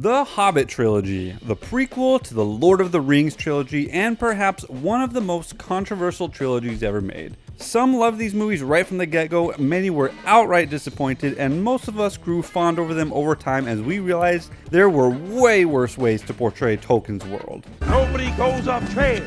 The Hobbit Trilogy, the prequel to the Lord of the Rings trilogy, and perhaps one of the most controversial trilogies ever made. Some loved these movies right from the get-go, many were outright disappointed, and most of us grew fond over them over time as we realized there were way worse ways to portray Tolkien's world. Nobody goes up trail.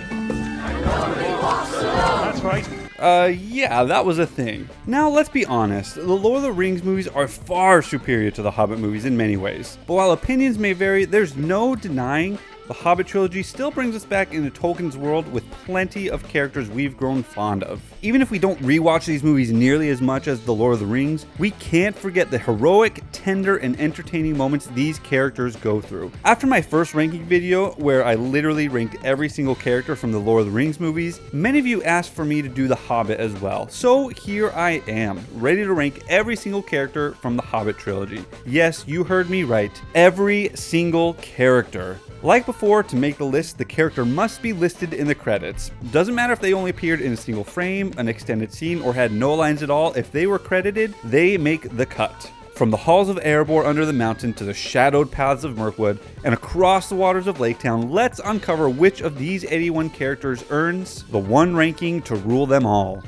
That's right. Yeah, that was a thing. Now, let's be honest, the Lord of the Rings movies are far superior to the Hobbit movies in many ways. But while opinions may vary, there's no denying the Hobbit Trilogy still brings us back into Tolkien's world with plenty of characters we've grown fond of. Even if we don't rewatch these movies nearly as much as The Lord of the Rings, we can't forget the heroic, tender, and entertaining moments these characters go through. After my first ranking video, where I literally ranked every single character from the Lord of the Rings movies, many of you asked for me to do The Hobbit as well. So here I am, ready to rank every single character from the Hobbit Trilogy. Yes, you heard me right. Every single character. Like before, to make the list, the character must be listed in the credits. Doesn't matter if they only appeared in a single frame, an extended scene, or had no lines at all. If they were credited, they make the cut. From the halls of Erebor under the mountain to the shadowed paths of Mirkwood and across the waters of Lake Town, let's uncover which of these 81 characters earns the one ranking to rule them all.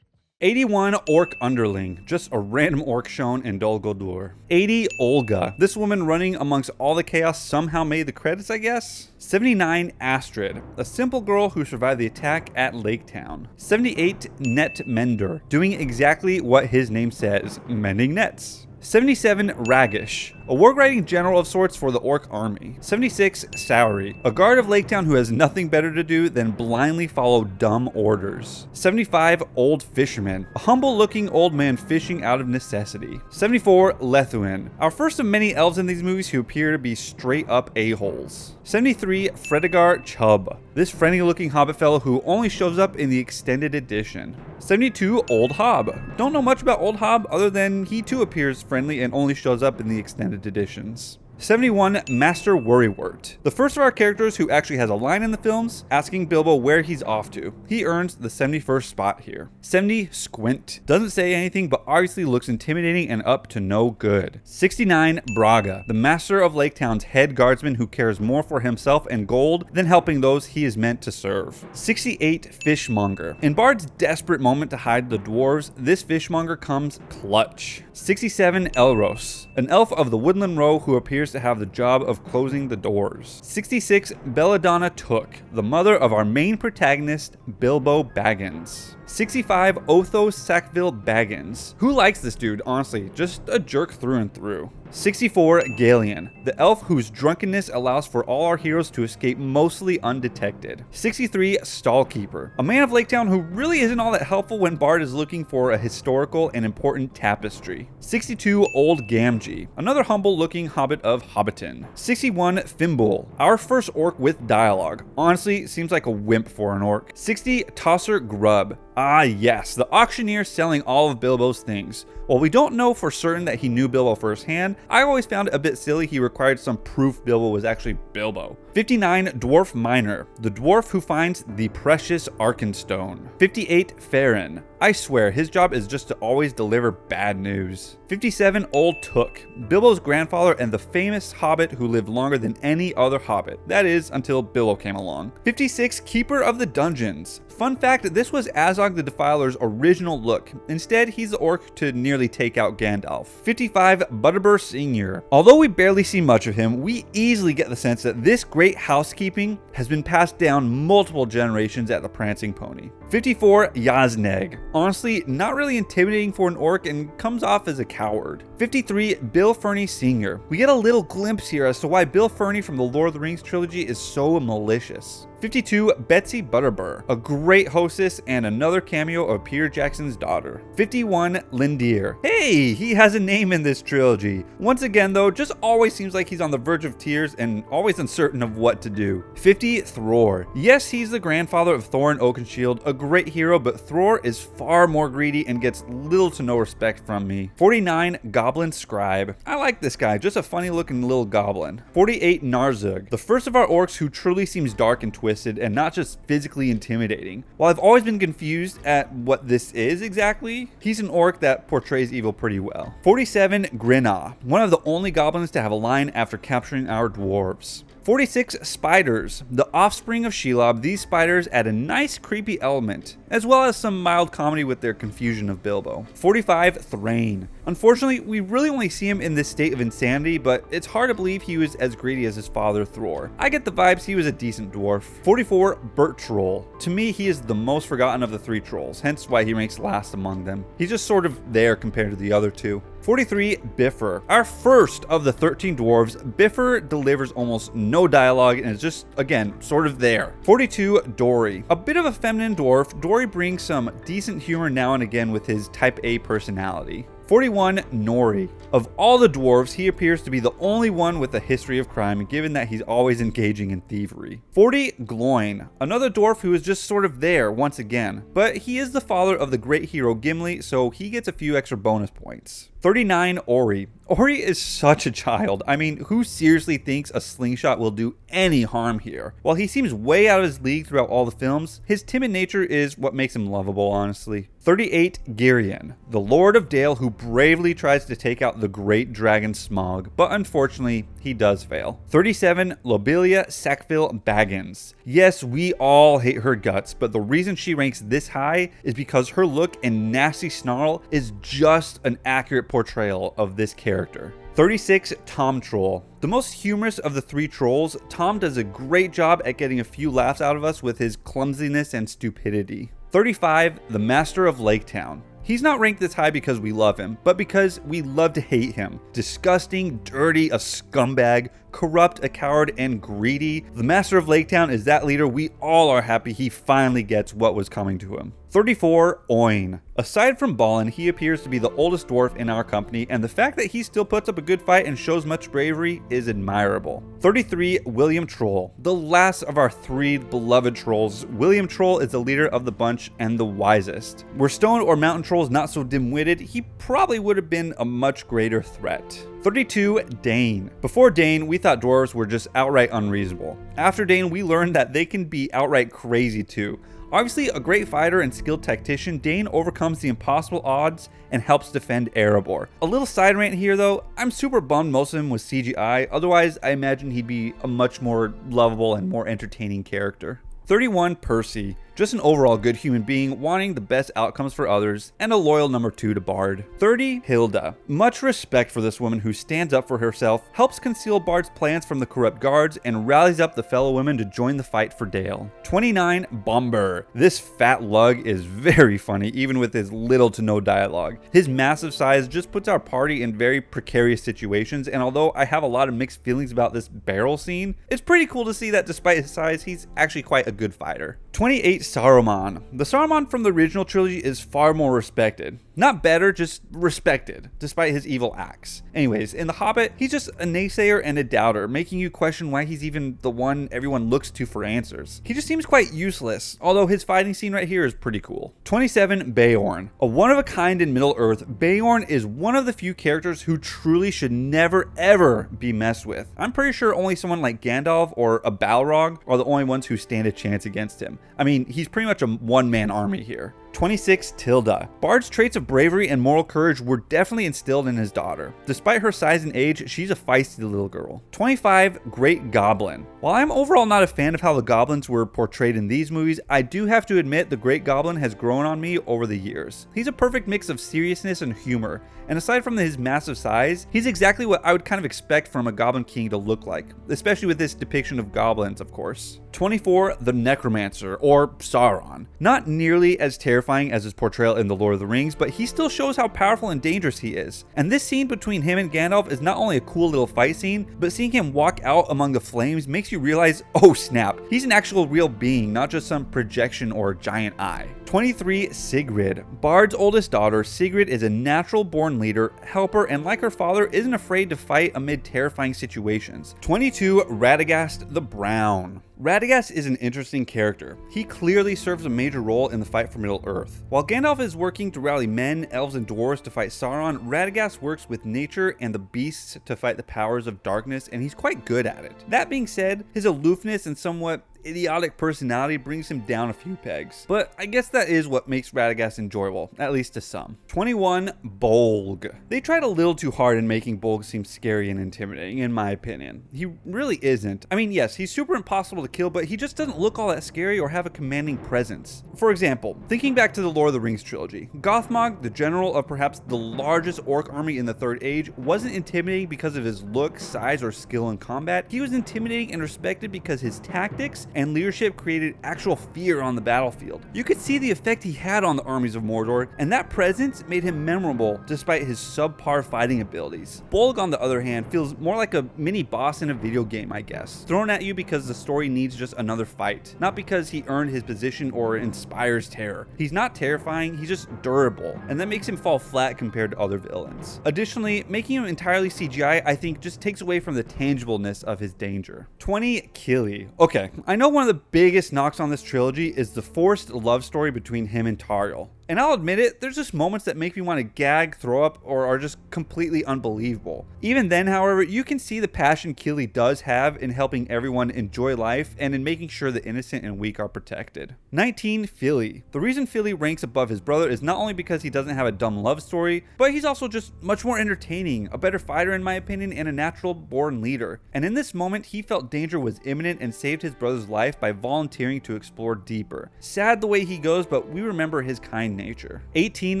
'81 Orc Underling, just a random orc shown in Dol Guldur. 80 Olga, this woman running amongst all the chaos somehow made the credits, I guess? 79 Astrid, a simple girl who survived the attack at Lake Town. 78 Net Mender, doing exactly what his name says, mending nets. 77 Ragish, a warg-riding general of sorts for the orc army. 76 Saori, a guard of Lake Town who has nothing better to do than blindly follow dumb orders. 75 Old Fisherman, a humble-looking old man fishing out of necessity. 74 Lethuin, our first of many elves in these movies who appear to be straight-up a-holes. 73 Fredegar Chubb, this friendly-looking hobbit fellow who only shows up in the extended edition. 72 Old Hob, don't know much about Old Hob other than he too appears friendly and only shows up in the extended editions. 71 Master Worrywart, the first of our characters who actually has a line in the films asking Bilbo where he's off to. He earns the 71st spot here. 70 Squint, doesn't say anything but obviously looks intimidating and up to no good. 69 Braga, the master of Lake Town's head guardsman who cares more for himself and gold than helping those he is meant to serve. 68 Fishmonger, in Bard's desperate moment to hide the dwarves, this fishmonger comes clutch. 67 Elros, an elf of the Woodland Row who appears to have the job of closing the doors. 66 Belladonna Took, the mother of our main protagonist, Bilbo Baggins. 65 Othos Sackville Baggins. Who likes this dude, honestly? Just a jerk through and through. 64 Galion, the elf whose drunkenness allows for all our heroes to escape mostly undetected. 63 Stallkeeper, a man of Lake Town who really isn't all that helpful when Bard is looking for a historical and important tapestry. 62 Old Gamgee, another humble looking hobbit of Hobbiton. 61 Fimbul, our first orc with dialogue. Honestly, seems like a wimp for an orc. 60 Tosser Grub, ah yes, the auctioneer selling all of Bilbo's things. While we don't know for certain that he knew Bilbo firsthand, I always found it a bit silly he required some proof Bilbo was actually Bilbo. 59 Dwarf Miner, the dwarf who finds the precious Arkenstone. 58 Farron, I swear his job is just to always deliver bad news. 57 Old Took, Bilbo's grandfather and the famous hobbit who lived longer than any other hobbit. That is, until Bilbo came along. 56 Keeper of the Dungeons. Fun fact, this was Azog the Defiler's original look. Instead, he's the orc to nearly take out Gandalf. 55 Butterbur Sr. Although we barely see much of him, we easily get the sense that this great housekeeping has been passed down multiple generations at the Prancing Pony. 54 Yazneg. Honestly, not really intimidating for an orc and comes off as a coward. 53 Bill Ferny Sr. We get a little glimpse here as to why Bill Ferny from the Lord of the Rings trilogy is so malicious. 52 Betsy Butterbur, a great hostess and another cameo of Peter Jackson's daughter. 51 Lindir. Hey, he has a name in this trilogy. Once again though, just always seems like he's on the verge of tears and always uncertain of what to do. 50 Thror. Yes, he's the grandfather of Thorin Oakenshield, a great hero, but Thror is far more greedy and gets little to no respect from me. 49 Goblin Scribe. I like this guy, just a funny looking little goblin. 48 Narzug, the first of our orcs who truly seems dark and twisted and not just physically intimidating. While I've always been confused at what this is exactly, he's an orc that portrays evil pretty well. 47, Grinna, one of the only goblins to have a line after capturing our dwarves. 46, spiders. The offspring of Shelob, these spiders add a nice creepy element, as well as some mild comedy with their confusion of Bilbo. 45, Thrain. Unfortunately, we really only see him in this state of insanity, but it's hard to believe he was as greedy as his father Thror. I get the vibes he was a decent dwarf. 44, Bert Troll. To me, he is the most forgotten of the 3 trolls, hence why he ranks last among them. He's just sort of there compared to the other 2. 43, Bifur. Our first of the 13 dwarves, Bifur delivers almost no dialogue and is just, again, sort of there. 42, Dory. A bit of a feminine dwarf, Dory brings some decent humor now and again with his type A personality. 41, Nori. Of all the dwarves, he appears to be the only one with a history of crime, given that he's always engaging in thievery. 40, Gloin. Another dwarf who is just sort of there once again, but he is the father of the great hero Gimli, so he gets a few extra bonus points. 39, Ori. Ori is such a child. I mean, who seriously thinks a slingshot will do any harm here? While he seems way out of his league throughout all the films, his timid nature is what makes him lovable, honestly. 38, Girion, the Lord of Dale who bravely tries to take out the great dragon Smaug, but unfortunately, he does fail. 37, Lobelia Sackville Baggins. Yes, we all hate her guts, but the reason she ranks this high is because her look and nasty snarl is just an accurate portrayal of this character. 36, Tom Troll. The most humorous of the 3 trolls, Tom does a great job at getting a few laughs out of us with his clumsiness and stupidity. 35, the Master of Lake Town. He's not ranked this high because we love him, but because we love to hate him. Disgusting, dirty, a scumbag, corrupt, a coward, and greedy. The Master of Lake Town is that leader we all are happy he finally gets what was coming to him. 34, Oin. Aside from Balin, he appears to be the oldest dwarf in our company, and the fact that he still puts up a good fight and shows much bravery is admirable. 33, William Troll. The last of our 3 beloved trolls, William Troll is the leader of the bunch and the wisest. Were stone or mountain trolls not so dim-witted, he probably would have been a much greater threat. 32, Dane. Before Dane, we thought dwarves were just outright unreasonable. After Dane, we learned that they can be outright crazy too. Obviously a great fighter and skilled tactician, Dane overcomes the impossible odds and helps defend Erebor. A little side rant here though, I'm super bummed most of him was CGI, otherwise I imagine he'd be a much more lovable and more entertaining character. 31, Percy. Just an overall good human being, wanting the best outcomes for others, and a loyal number 2 to Bard. 30, Hilda. Much respect for this woman who stands up for herself, helps conceal Bard's plans from the corrupt guards, and rallies up the fellow women to join the fight for Dale. 29, Bomber. This fat lug is very funny, even with his little to no dialogue. His massive size just puts our party in very precarious situations, and although I have a lot of mixed feelings about this barrel scene, it's pretty cool to see that despite his size, he's actually quite a good fighter. 28, Saruman. The Saruman from the original trilogy is far more respected. Not better, just respected, despite his evil acts. Anyways, in The Hobbit, he's just a naysayer and a doubter, making you question why he's even the one everyone looks to for answers. He just seems quite useless, although his fighting scene right here is pretty cool. 27, Beorn. A one-of-a-kind in Middle-earth, Beorn is one of the few characters who truly should never ever be messed with. I'm pretty sure only someone like Gandalf or a Balrog are the only ones who stand a chance against him. I mean, he's pretty much a one-man army here. 26, Tilda. Bard's traits of bravery and moral courage were definitely instilled in his daughter. Despite her size and age, she's a feisty little girl. 25, Great Goblin. While I'm overall not a fan of how the goblins were portrayed in these movies, I do have to admit the Great Goblin has grown on me over the years. He's a perfect mix of seriousness and humor, and aside from his massive size, he's exactly what I would kind of expect from a Goblin King to look like, especially with this depiction of goblins, of course. 24, the Necromancer, or Sauron. Not nearly as terrifying as his portrayal in The Lord of the Rings, but he still shows how powerful and dangerous he is. And this scene between him and Gandalf is not only a cool little fight scene, but seeing him walk out among the flames makes you realize, oh snap, he's an actual real being, not just some projection or giant eye. 23, Sigrid. Bard's oldest daughter, Sigrid is a natural-born leader, helper, and like her father, isn't afraid to fight amid terrifying situations. 22, Radagast the Brown. Radagast is an interesting character. He clearly serves a major role in the fight for Middle-earth. While Gandalf is working to rally men, elves, and dwarves to fight Sauron, Radagast works with nature and the beasts to fight the powers of darkness, and he's quite good at it. That being said, his aloofness and somewhat idiotic personality brings him down a few pegs. But I guess that is what makes Radagast enjoyable, at least to some. 21. Bolg. They tried a little too hard in making Bolg seem scary and intimidating, in my opinion. He really isn't. I mean, yes, he's super impossible to kill, but he just doesn't look all that scary or have a commanding presence. For example, thinking back to the Lord of the Rings trilogy, Gothmog, the general of perhaps the largest orc army in the Third Age, wasn't intimidating because of his look, size, or skill in combat. He was intimidating and respected because his tactics and leadership created actual fear on the battlefield. You could see the effect he had on the armies of Mordor, and that presence made him memorable despite his subpar fighting abilities. Bolg, on the other hand, feels more like a mini boss in a video game, I guess, thrown at you because the story needs just another fight, not because he earned his position or inspires terror. He's not terrifying, he's just durable, and that makes him fall flat compared to other villains. Additionally, making him entirely CGI, I think, just takes away from the tangibleness of his danger. 20. Kili. Okay, I know one of the biggest knocks on this trilogy is the forced love story between him and Tauriel. And I'll admit it, there's just moments that make me want to gag, throw up, or are just completely unbelievable. Even then, however, you can see the passion Kili does have in helping everyone enjoy life and in making sure the innocent and weak are protected. 19. Fili. The reason Fili ranks above his brother is not only because he doesn't have a dumb love story, but he's also just much more entertaining, a better fighter in my opinion, and a natural born leader. And in this moment, he felt danger was imminent and saved his brother's life by volunteering to explore deeper. Sad the way he goes, but we remember his kind nature. 18.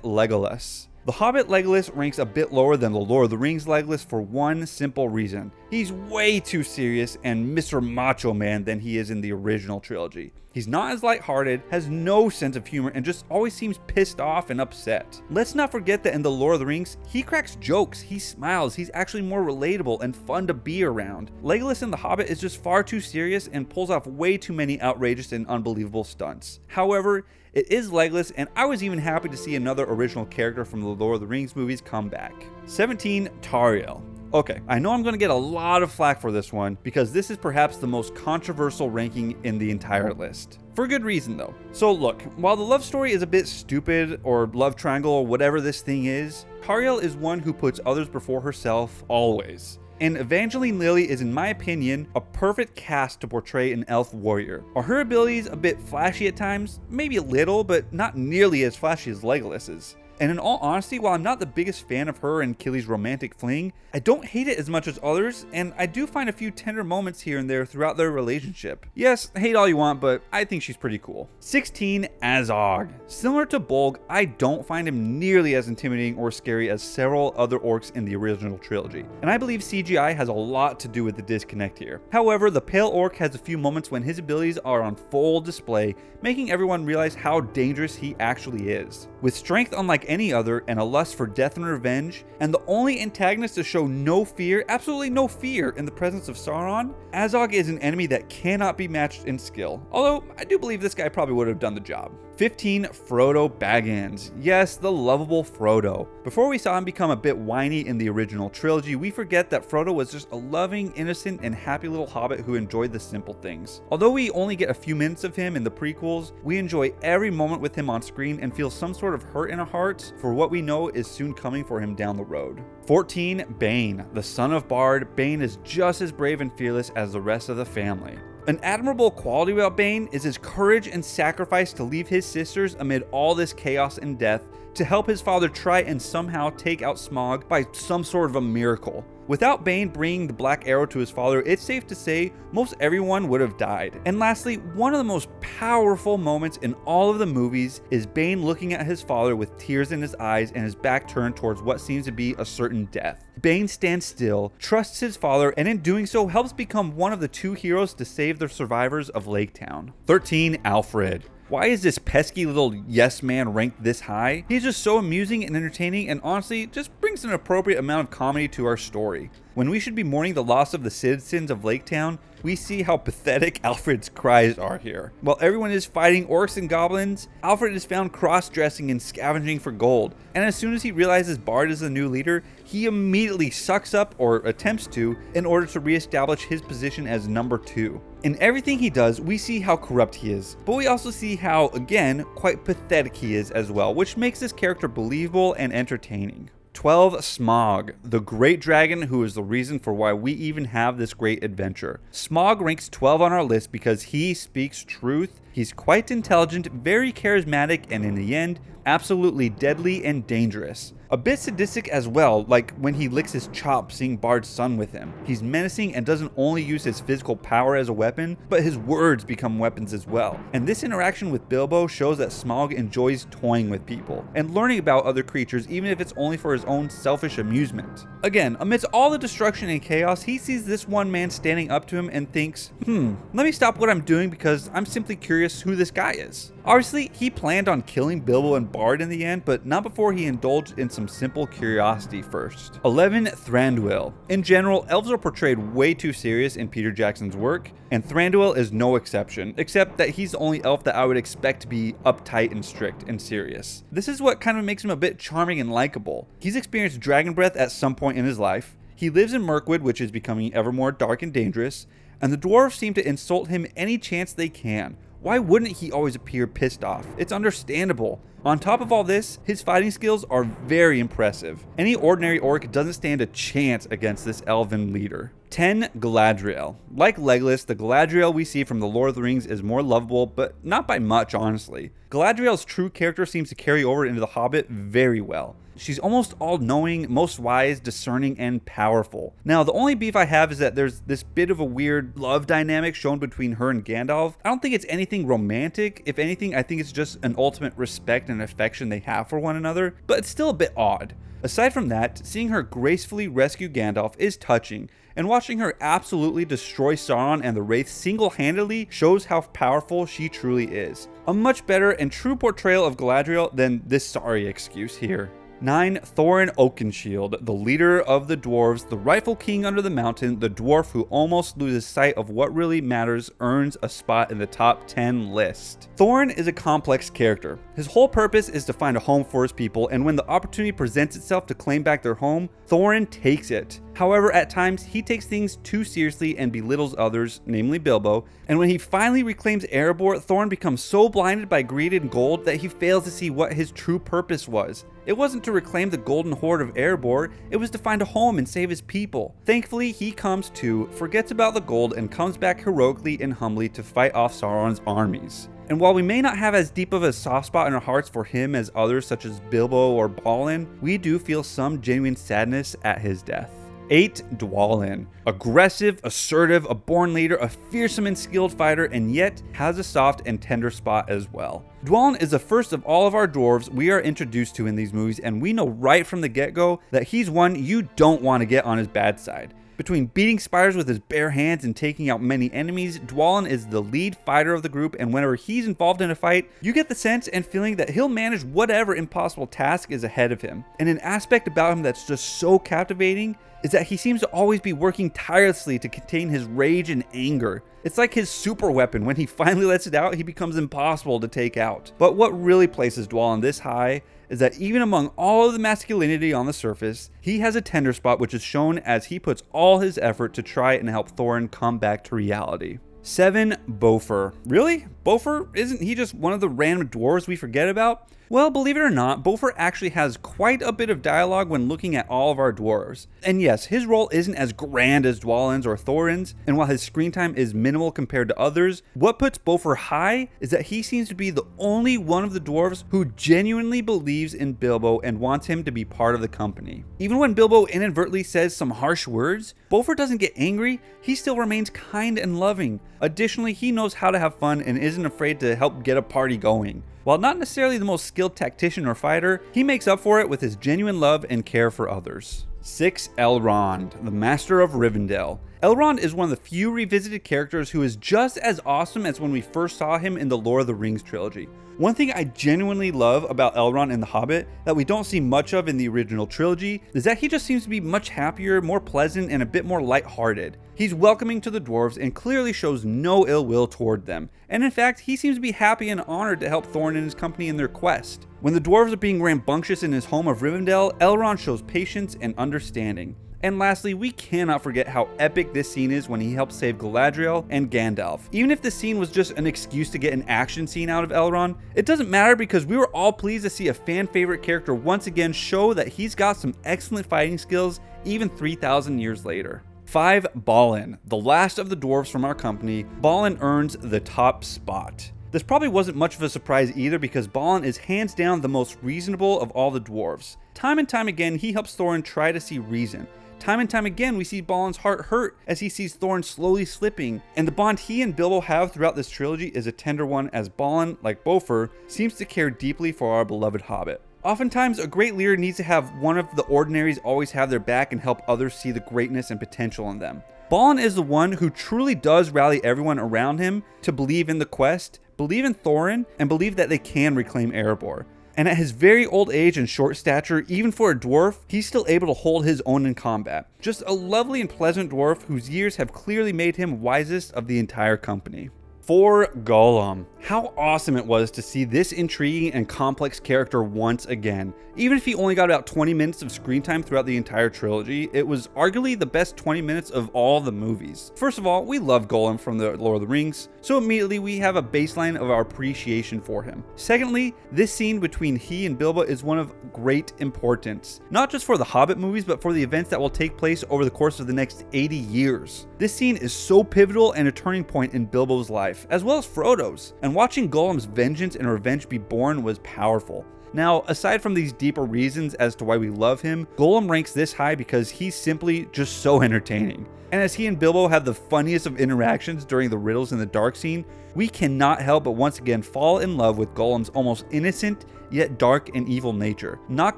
Legolas. The Hobbit Legolas ranks a bit lower than the Lord of the Rings Legolas for one simple reason. He's way too serious and Mr. Macho Man than he is in the original trilogy. He's not as lighthearted, has no sense of humor, and just always seems pissed off and upset. Let's not forget that in The Lord of the Rings, he cracks jokes, he smiles, he's actually more relatable and fun to be around. Legolas in The Hobbit is just far too serious and pulls off way too many outrageous and unbelievable stunts. However, it is Legolas, and I was even happy to see another original character from the Lord of the Rings movies come back. 17. Tauriel. Okay, I know I'm going to get a lot of flack for this one because this is perhaps the most controversial ranking in the entire list. For good reason though. So look, while the love story is a bit stupid, or love triangle, or whatever this thing is, Tauriel is one who puts others before herself always. And Evangeline Lilly is, in my opinion, a perfect cast to portray an elf warrior. Are her abilities a bit flashy at times? Maybe a little, but not nearly as flashy as Legolas's. And in all honesty, while I'm not the biggest fan of her and Kili's romantic fling, I don't hate it as much as others, and I do find a few tender moments here and there throughout their relationship. Yes, hate all you want, but I think she's pretty cool. 16. Azog. Similar to Bolg, I don't find him nearly as intimidating or scary as several other orcs in the original trilogy, and I believe CGI has a lot to do with the disconnect here. However, the Pale Orc has a few moments when his abilities are on full display, making everyone realize how dangerous he actually is. With strength unlike any other and a lust for death and revenge, and the only antagonist to show no fear, absolutely no fear, in the presence of Sauron, Azog is an enemy that cannot be matched in skill, although I do believe this guy probably would have done the job. 15. Frodo Baggins. Yes, the lovable Frodo. Before we saw him become a bit whiny in the original trilogy, we forget that Frodo was just a loving, innocent, and happy little hobbit who enjoyed the simple things. Although we only get a few minutes of him in the prequels, we enjoy every moment with him on screen and feel some sort of hurt in our hearts for what we know is soon coming for him down the road. 14. Bane. The son of Bard, Bane is just as brave and fearless as the rest of the family. An admirable quality about Bane is his courage and sacrifice to leave his sisters amid all this chaos and death to help his father try and somehow take out Smaug by some sort of a miracle. Without Bane bringing the black arrow to his father, it's safe to say most everyone would have died. And lastly, one of the most powerful moments in all of the movies is Bane looking at his father with tears in his eyes and his back turned towards what seems to be a certain death. Bane stands still, trusts his father, and in doing so helps become one of the two heroes to save the survivors of Lake Town. 13. Alfred. Why is this pesky little yes man ranked this high? He's just so amusing and entertaining, and honestly just brings an appropriate amount of comedy to our story. When we should be mourning the loss of the citizens of Lake Town, we see how pathetic Alfred's cries are here. While everyone is fighting orcs and goblins, Alfred is found cross-dressing and scavenging for gold, and as soon as he realizes Bard is the new leader, he immediately sucks up, or attempts to, in order to re-establish his position as number 2. In everything he does, we see how corrupt he is, but we also see how, again, quite pathetic he is as well, which makes this character believable and entertaining. 12, Smaug, the great dragon who is the reason for why we even have this great adventure. Smaug ranks 12 on our list because he speaks truth. He's quite intelligent, very charismatic, and in the end, absolutely deadly and dangerous. A bit sadistic as well, like when he licks his chops seeing Bard's son with him. He's menacing and doesn't only use his physical power as a weapon, but his words become weapons as well. And this interaction with Bilbo shows that Smaug enjoys toying with people and learning about other creatures, even if it's only for his own selfish amusement. Again, amidst all the destruction and chaos, he sees this one man standing up to him and thinks, let me stop what I'm doing because I'm simply curious who this guy is. Obviously, he planned on killing Bilbo and Bard in the end, but not before he indulged in some simple curiosity first. 11, Thranduil. In general, elves are portrayed way too serious in Peter Jackson's work, and Thranduil is no exception, except that he's the only elf that I would expect to be uptight and strict and serious. This is what kind of makes him a bit charming and likable. He's experienced dragon breath at some point in his life, he lives in Mirkwood, which is becoming ever more dark and dangerous, and the dwarves seem to insult him any chance they can. Why wouldn't he always appear pissed off? It's understandable. On top of all this, his fighting skills are very impressive. Any ordinary orc doesn't stand a chance against this elven leader. 10, Galadriel. Like Legolas, the Galadriel we see from The Lord of the Rings is more lovable, but not by much, honestly. Galadriel's true character seems to carry over into The Hobbit very well. She's almost all-knowing, most wise, discerning, and powerful. Now, the only beef I have is that there's this bit of a weird love dynamic shown between her and Gandalf. I don't think it's anything romantic. If anything, I think it's just an ultimate respect and affection they have for one another, but it's still a bit odd. Aside from that, seeing her gracefully rescue Gandalf is touching, and watching her absolutely destroy Sauron and the Wraiths single-handedly shows how powerful she truly is. A much better and true portrayal of Galadriel than this sorry excuse here. 9, Thorin Oakenshield, the leader of the dwarves, the rightful king under the mountain, the dwarf who almost loses sight of what really matters, earns a spot in the top 10 list. Thorin is a complex character. His whole purpose is to find a home for his people, and when the opportunity presents itself to claim back their home, Thorin takes it. However, at times, he takes things too seriously and belittles others, namely Bilbo, and when he finally reclaims Erebor, Thorin becomes so blinded by greed and gold that he fails to see what his true purpose was. It wasn't to reclaim the golden hoard of Erebor, it was to find a home and save his people. Thankfully, he comes to, forgets about the gold, and comes back heroically and humbly to fight off Sauron's armies. And while we may not have as deep of a soft spot in our hearts for him as others such as Bilbo or Balin, we do feel some genuine sadness at his death. 8, Dwalin. Aggressive, assertive, a born leader, a fearsome and skilled fighter, and yet has a soft and tender spot as well. Dwalin is the first of all of our dwarves we are introduced to in these movies, and we know right from the get-go that he's one you don't want to get on his bad side. Between beating spiders with his bare hands and taking out many enemies, Dwalin is the lead fighter of the group, and whenever he's involved in a fight, you get the sense and feeling that he'll manage whatever impossible task is ahead of him. And an aspect about him that's just so captivating is that he seems to always be working tirelessly to contain his rage and anger. It's like his super weapon. When he finally lets it out, he becomes impossible to take out. But what really places Dwalin this high is that even among all of the masculinity on the surface, he has a tender spot which is shown as he puts all his effort to try and help Thorin come back to reality. 7, Bofur. Really? Bofur? Isn't he just one of the random dwarves we forget about? Well, believe it or not, Bofur actually has quite a bit of dialogue when looking at all of our dwarves. And yes, his role isn't as grand as Dwalin's or Thorin's, and while his screen time is minimal compared to others, what puts Bofur high is that he seems to be the only one of the dwarves who genuinely believes in Bilbo and wants him to be part of the company. Even when Bilbo inadvertently says some harsh words, Bofur doesn't get angry, he still remains kind and loving. Additionally, he knows how to have fun and isn't afraid to help get a party going. While not necessarily the most skilled tactician or fighter, he makes up for it with his genuine love and care for others. 6, Elrond, the Master of Rivendell. Elrond is one of the few revisited characters who is just as awesome as when we first saw him in the Lord of the Rings trilogy. One thing I genuinely love about Elrond in The Hobbit that we don't see much of in the original trilogy is that he just seems to be much happier, more pleasant, and a bit more lighthearted. He's welcoming to the dwarves and clearly shows no ill will toward them. And in fact, he seems to be happy and honored to help Thorin and his company in their quest. When the dwarves are being rambunctious in his home of Rivendell, Elrond shows patience and understanding. And lastly, we cannot forget how epic this scene is when he helps save Galadriel and Gandalf. Even if the scene was just an excuse to get an action scene out of Elrond, it doesn't matter because we were all pleased to see a fan favorite character once again show that he's got some excellent fighting skills even 3,000 years later. 5. Balin, the last of the dwarves from our company. Balin earns the top spot. This probably wasn't much of a surprise either because Balin is hands down the most reasonable of all the dwarves. Time and time again, he helps Thorin try to see reason. Time and time again, we see Balin's heart hurt as he sees Thorin slowly slipping, and the bond he and Bilbo have throughout this trilogy is a tender one as Balin, like Bofur, seems to care deeply for our beloved Hobbit. Oftentimes, a great leader needs to have one of the ordinaries always have their back and help others see the greatness and potential in them. Balin is the one who truly does rally everyone around him to believe in the quest, believe in Thorin, and believe that they can reclaim Erebor. And at his very old age and short stature, even for a dwarf, he's still able to hold his own in combat. Just a lovely and pleasant dwarf whose years have clearly made him wisest of the entire company. 4. Gollum. How awesome it was to see this intriguing and complex character once again. Even if he only got about 20 minutes of screen time throughout the entire trilogy, it was arguably the best 20 minutes of all the movies. First of all, we love Gollum from the Lord of the Rings, so immediately we have a baseline of our appreciation for him. Secondly, this scene between he and Bilbo is one of great importance, not just for the Hobbit movies, but for the events that will take place over the course of the next 80 years. This scene is so pivotal and a turning point in Bilbo's life, as well as Frodo's, and watching Gollum's vengeance and revenge be born was powerful. Now, aside from these deeper reasons as to why we love him, Gollum ranks this high because he's simply just so entertaining. And as he and Bilbo have the funniest of interactions during the riddles in the dark scene, we cannot help but once again fall in love with Gollum's almost innocent, yet dark and evil nature. Not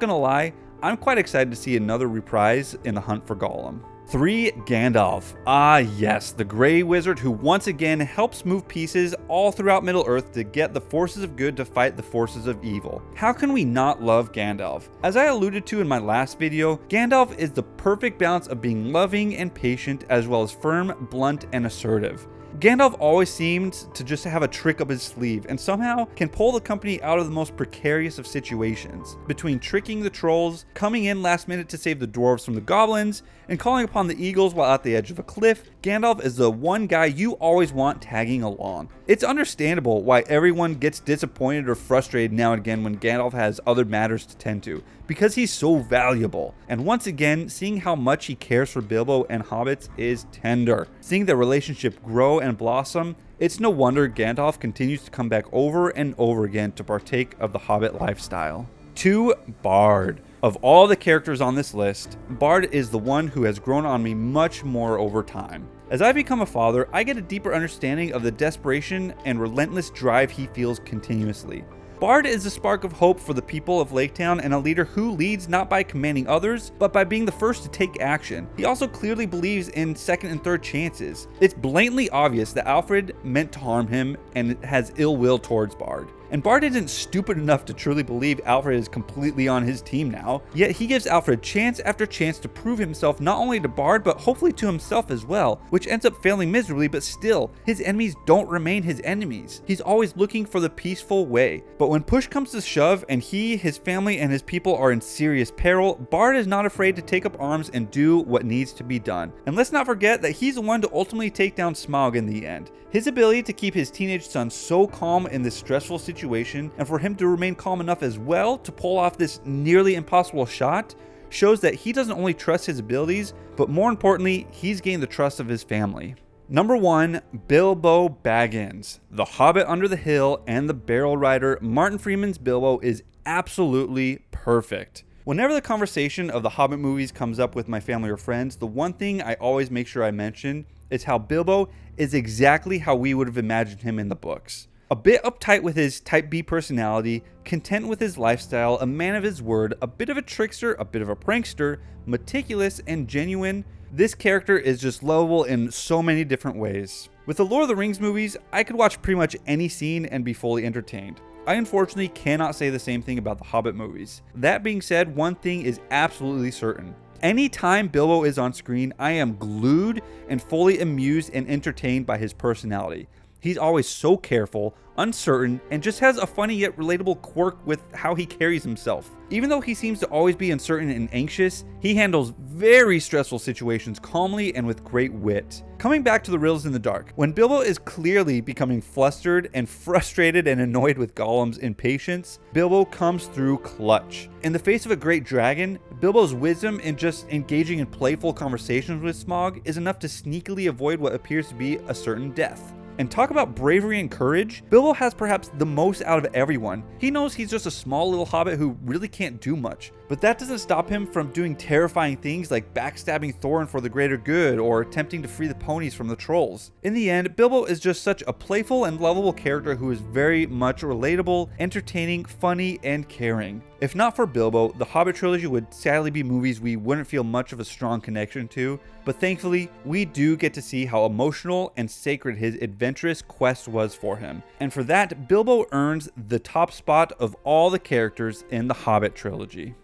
gonna lie, I'm quite excited to see another reprise in the hunt for Gollum. 3. Gandalf. Ah yes, the Grey Wizard who once again helps move pieces all throughout Middle-earth to get the forces of good to fight the forces of evil. How can we not love Gandalf? As I alluded to in my last video, Gandalf is the perfect balance of being loving and patient as well as firm, blunt, and assertive. Gandalf always seems to just have a trick up his sleeve and somehow can pull the company out of the most precarious of situations. Between tricking the trolls, coming in last minute to save the dwarves from the goblins, and calling upon the eagles while at the edge of a cliff, Gandalf is the one guy you always want tagging along. It's understandable why everyone gets disappointed or frustrated now and again when Gandalf has other matters to tend to, because he's so valuable. And once again, seeing how much he cares for Bilbo and hobbits is tender. Seeing their relationship grow and blossom, it's no wonder Gandalf continues to come back over and over again to partake of the hobbit lifestyle. 2. Bard. Of all the characters on this list, Bard is the one who has grown on me much more over time. As I become a father, I get a deeper understanding of the desperation and relentless drive he feels continuously. Bard is a spark of hope for the people of Lake Town and a leader who leads not by commanding others, but by being the first to take action. He also clearly believes in second and third chances. It's blatantly obvious that Alfred meant to harm him and has ill will towards Bard. And Bard isn't stupid enough to truly believe Alfred is completely on his team now, yet he gives Alfred chance after chance to prove himself not only to Bard, but hopefully to himself as well, which ends up failing miserably, but still, his enemies don't remain his enemies. He's always looking for the peaceful way. But when push comes to shove and he, his family, and his people are in serious peril, Bard is not afraid to take up arms and do what needs to be done. And let's not forget that he's the one to ultimately take down Smaug in the end. His ability to keep his teenage son so calm in this stressful situation, and for him to remain calm enough as well to pull off this nearly impossible shot, shows that he doesn't only trust his abilities, but more importantly, he's gained the trust of his family. Number 1, Bilbo Baggins. The Hobbit Under the Hill and the Barrel Rider, Martin Freeman's Bilbo is absolutely perfect. Whenever the conversation of the Hobbit movies comes up with my family or friends, the one thing I always make sure I mention is how Bilbo is exactly how we would have imagined him in the books. A bit uptight with his type B personality, content with his lifestyle, a man of his word, a bit of a trickster, a bit of a prankster, meticulous and genuine, this character is just lovable in so many different ways. With the Lord of the Rings movies, I could watch pretty much any scene and be fully entertained. I unfortunately cannot say the same thing about the Hobbit movies. That being said, one thing is absolutely certain. Anytime Bilbo is on screen, I am glued and fully amused and entertained by his personality. He's always so careful, uncertain, and just has a funny yet relatable quirk with how he carries himself. Even though he seems to always be uncertain and anxious, he handles very stressful situations calmly and with great wit. Coming back to the riddles in the dark, when Bilbo is clearly becoming flustered and frustrated and annoyed with Gollum's impatience, Bilbo comes through clutch. In the face of a great dragon, Bilbo's wisdom in just engaging in playful conversations with Smaug is enough to sneakily avoid what appears to be a certain death. And talk about bravery and courage, Bilbo has perhaps the most out of everyone. He knows he's just a small little hobbit who really can't do much, but that doesn't stop him from doing terrifying things like backstabbing Thorin for the greater good or attempting to free the ponies from the trolls. In the end, Bilbo is just such a playful and lovable character who is very much relatable, entertaining, funny, and caring. If not for Bilbo, the Hobbit Trilogy would sadly be movies we wouldn't feel much of a strong connection to, but thankfully, we do get to see how emotional and sacred his adventurous quest was for him. And for that, Bilbo earns the top spot of all the characters in the Hobbit Trilogy.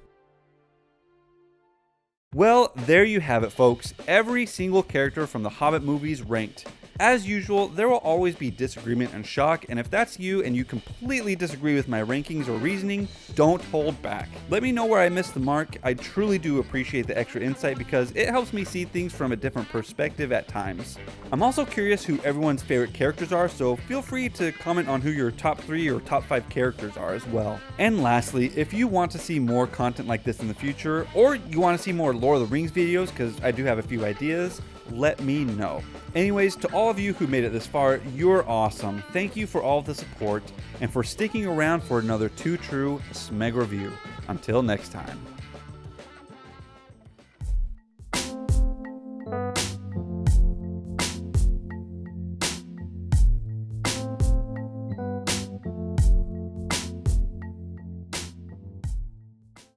Well, there you have it, folks. Every single character from the Hobbit movies ranked. As usual, there will always be disagreement and shock, and if that's you and you completely disagree with my rankings or reasoning, don't hold back. Let me know where I missed the mark. I truly do appreciate the extra insight because it helps me see things from a different perspective at times. I'm also curious who everyone's favorite characters are, so feel free to comment on who your top 3 or top 5 characters are as well. And lastly, if you want to see more content like this in the future, or you want to see more Lord of the Rings videos, because I do have a few ideas, let me know. Anyways, to all of you who made it this far, you're awesome. Thank you for all of the support and for sticking around for another Too True Smeg review. Until next time.